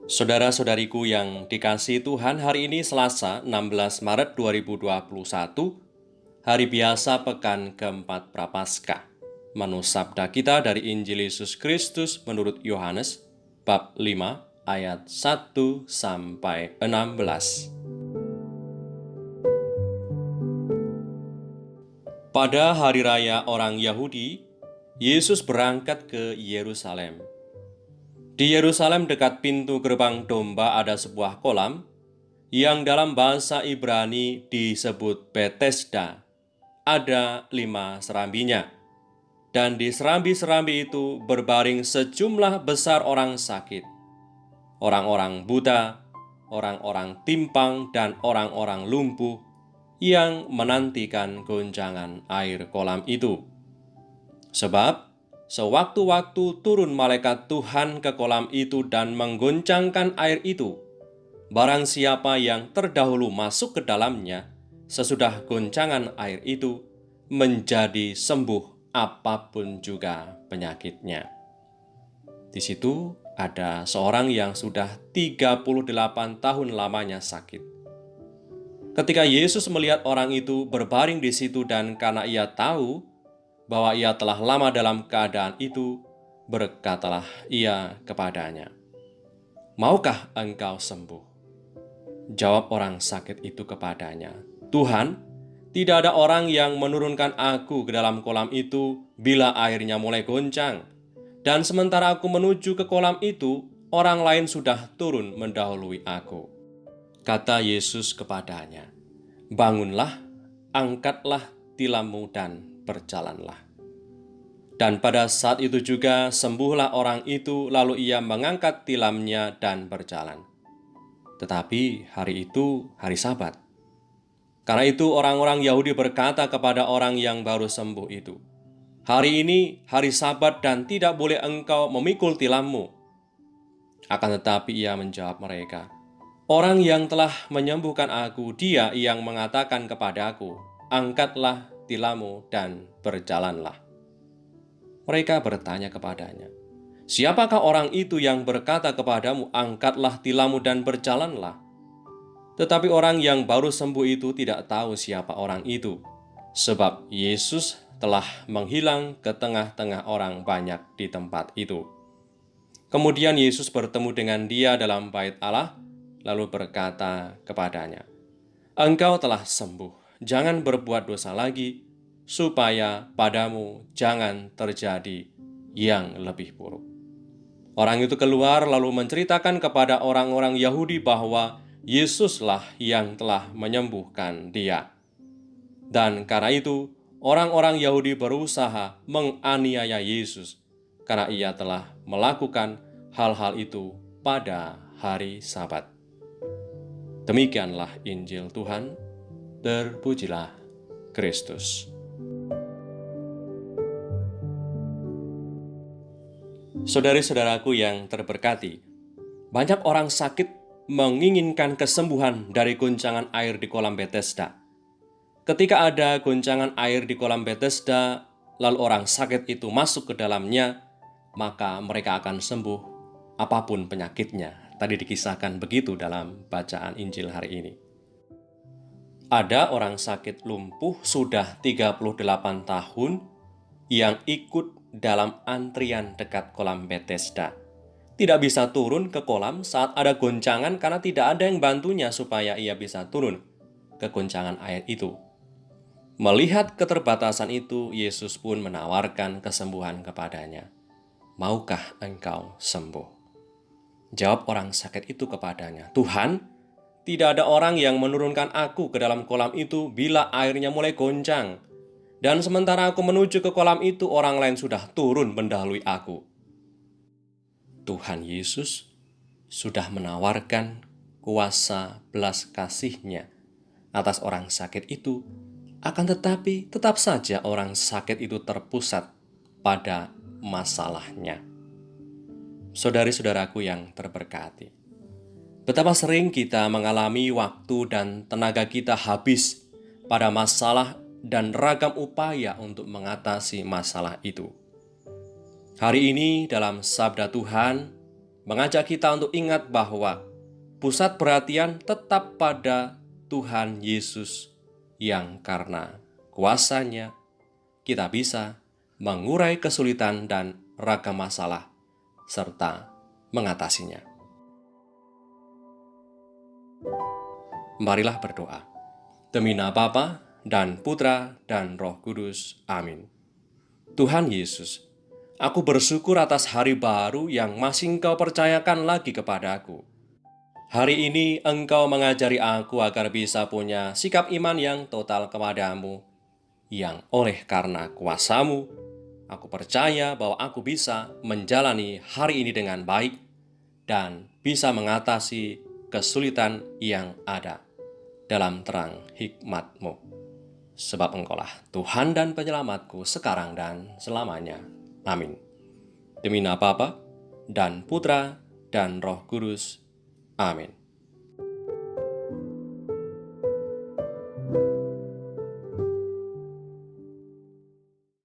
Saudara-saudariku yang dikasihi Tuhan, hari ini Selasa 16 Maret 2021, hari biasa pekan keempat Prapaskah. Menu sabda kita dari Injil Yesus Kristus menurut Yohanes, bab 5 ayat 1 sampai 16. Pada hari raya orang Yahudi, Yesus berangkat ke Yerusalem. Di Yerusalem dekat pintu gerbang domba ada sebuah kolam yang dalam bahasa Ibrani disebut Betesda. Ada 5 serambinya. Dan di serambi-serambi itu berbaring sejumlah besar orang sakit. Orang-orang buta, orang-orang timpang, dan orang-orang lumpuh yang menantikan gonjangan air kolam itu. Sebab sewaktu-waktu turun malaikat Tuhan ke kolam itu dan menggoncangkan air itu, barang siapa yang terdahulu masuk ke dalamnya, sesudah goncangan air itu, menjadi sembuh apapun juga penyakitnya. Di situ ada seorang yang sudah 38 tahun lamanya sakit. Ketika Yesus melihat orang itu berbaring di situ dan karena ia tahu bahwa ia telah lama dalam keadaan itu, berkatalah ia kepadanya, "Maukah engkau sembuh?" Jawab orang sakit itu kepadanya, "Tuhan, tidak ada orang yang menurunkan aku ke dalam kolam itu bila airnya mulai goncang. Dan sementara aku menuju ke kolam itu, orang lain sudah turun mendahului aku." Kata Yesus kepadanya, "Bangunlah, angkatlah tilammu dan berjalanlah." Dan pada saat itu juga sembuhlah orang itu, lalu ia mengangkat tilamnya dan berjalan. Tetapi hari itu hari Sabat. Karena itu orang-orang Yahudi berkata kepada orang yang baru sembuh itu, "Hari ini hari Sabat dan tidak boleh engkau memikul tilammu." Akan tetapi ia menjawab mereka, "Orang yang telah menyembuhkan aku, dia yang mengatakan kepadaku, 'Angkatlah tilammu dan berjalanlah.'" Mereka bertanya kepadanya, "Siapakah orang itu yang berkata kepadamu, 'Angkatlah tilammu dan berjalanlah'?" Tetapi orang yang baru sembuh itu tidak tahu siapa orang itu, sebab Yesus telah menghilang ke tengah-tengah orang banyak di tempat itu. Kemudian Yesus bertemu dengan dia dalam bait Allah, lalu berkata kepadanya, "Engkau telah sembuh, jangan berbuat dosa lagi, supaya padamu jangan terjadi yang lebih buruk." Orang itu keluar lalu menceritakan kepada orang-orang Yahudi bahwa Yesuslah yang telah menyembuhkan dia. Dan karena itu, orang-orang Yahudi berusaha menganiaya Yesus karena ia telah melakukan hal-hal itu pada hari Sabat. Demikianlah Injil Tuhan. Terpujilah Kristus. Saudari-saudaraku yang terberkati, banyak orang sakit menginginkan kesembuhan dari goncangan air di kolam Betesda. Ketika ada goncangan air di kolam Betesda, lalu orang sakit itu masuk ke dalamnya, maka mereka akan sembuh apapun penyakitnya. Tadi dikisahkan begitu dalam bacaan Injil hari ini. Ada orang sakit lumpuh sudah 38 tahun yang ikut dalam antrian dekat kolam Betesda. Tidak bisa turun ke kolam saat ada goncangan karena tidak ada yang bantunya supaya ia bisa turun ke goncangan air itu. Melihat keterbatasan itu, Yesus pun menawarkan kesembuhan kepadanya. "Maukah engkau sembuh?" Jawab orang sakit itu kepadanya, "Tuhan, tidak ada orang yang menurunkan aku ke dalam kolam itu bila airnya mulai goncang. Dan sementara aku menuju ke kolam itu, orang lain sudah turun mendahului aku." Tuhan Yesus sudah menawarkan kuasa belas kasih-Nya atas orang sakit itu, akan tetapi tetap saja orang sakit itu terpusat pada masalahnya. Saudari-saudaraku yang terberkati, betapa sering kita mengalami waktu dan tenaga kita habis pada masalah dan ragam upaya untuk mengatasi masalah itu. Hari ini dalam sabda Tuhan, mengajak kita untuk ingat bahwa pusat perhatian tetap pada Tuhan Yesus, yang karena kuasanya kita bisa mengurai kesulitan dan ragam masalah serta mengatasinya. Marilah berdoa. Demi nama Bapa dan Putra dan Roh Kudus. Amin. Tuhan Yesus, aku bersyukur atas hari baru yang masih Engkau percayakan lagi kepadaku. Hari ini Engkau mengajari aku agar bisa punya sikap iman yang total kepadamu, yang oleh karena kuasa-Mu, aku percaya bahwa aku bisa menjalani hari ini dengan baik dan bisa mengatasi kesulitan yang ada dalam terang hikmat-Mu. Sebab Engkaulah Tuhan dan Penyelamatku sekarang dan selamanya. Amin. Demi nama Bapa dan Putra dan Roh Kudus. Amin.